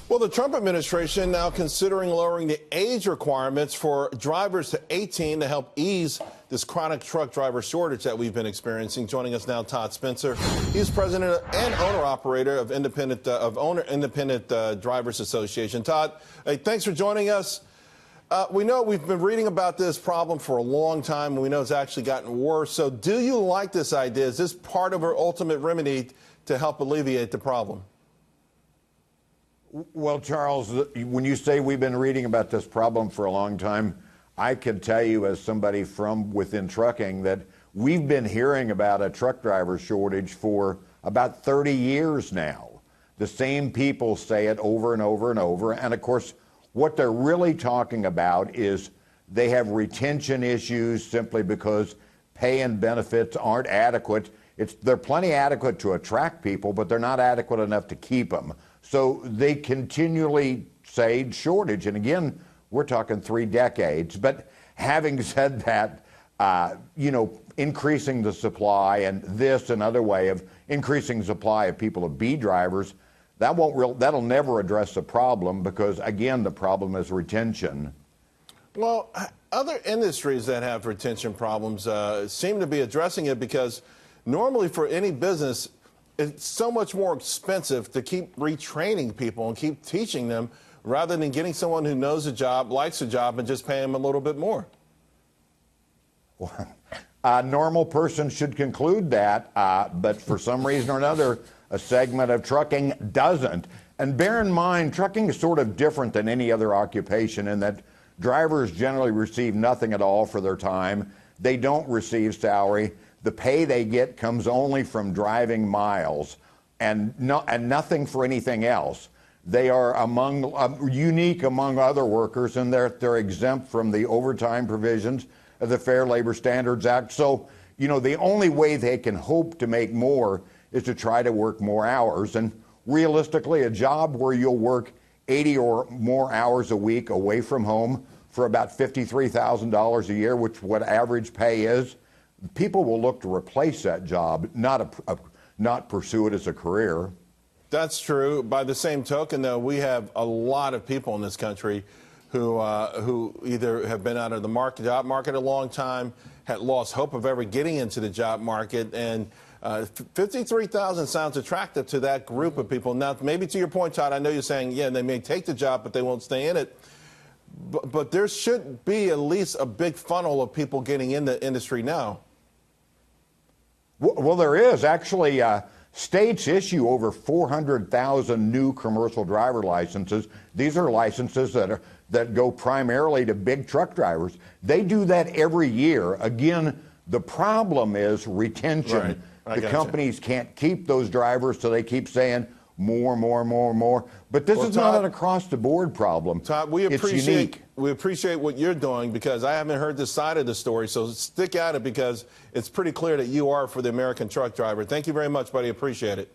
Well, the Trump administration now considering lowering the age requirements for drivers to 18 to help ease this chronic truck driver shortage that we've been experiencing. Joining us now, Todd Spencer. He's president and owner-operator of Independent Drivers Association. Todd, hey, thanks for joining us. We know we've been reading about this problem for a long time, and we know it's actually gotten worse. So do you like this idea? Is this part of our ultimate remedy to help alleviate the problem? Well, Charles, when you say we've been reading about this problem for a long time, I can tell you as somebody from within trucking that we've been hearing about a truck driver shortage for about 30 years now. The same people say it over and over and over. And of course, what they're really talking about is they have retention issues simply because pay and benefits aren't adequate. They're plenty adequate to attract people, but they're not adequate enough to keep them. So they continually say shortage. And again, we're talking 3 decades. But having said that, increasing the supply and this another way of increasing supply of people to be drivers, that'll never address the problem because, again, the problem is retention. Well, other industries that have retention problems seem to be addressing it because normally for any business, it's so much more expensive to keep retraining people and keep teaching them rather than getting someone who knows the job, likes the job, and just pay them a little bit more. Well, a normal person should conclude that, but for some reason or another, a segment of trucking doesn't. And bear in mind, trucking is sort of different than any other occupation in that drivers generally receive nothing at all for their time. They don't receive salary. The pay they get comes only from driving miles and nothing for anything else. They are unique among other workers, and they're exempt from the overtime provisions of the Fair Labor Standards Act. So, the only way they can hope to make more is to try to work more hours. And realistically, a job where you'll work 80 or more hours a week away from home for about $53,000 a year, which is what average pay is, people will look to replace that job, not pursue it as a career. That's true. By the same token, though, we have a lot of people in this country who either have been out of the job market a long time, had lost hope of ever getting into the job market, and 53,000 sounds attractive to that group of people. Now, maybe to your point, Todd, I know you're saying, yeah, they may take the job, but they won't stay in it. But there should be at least a big funnel of people getting in the industry now. Well, there is. Actually, states issue over 400,000 new commercial driver licenses. These are licenses that go primarily to big truck drivers. They do that every year. Again, the problem is retention. Right. The companies can't keep those drivers, so they keep saying more, more, more, more. But this is not an across-the-board problem. Todd, we appreciate what you're doing because I haven't heard this side of the story. So stick at it because it's pretty clear that you are for the American truck driver. Thank you very much, buddy. Appreciate it.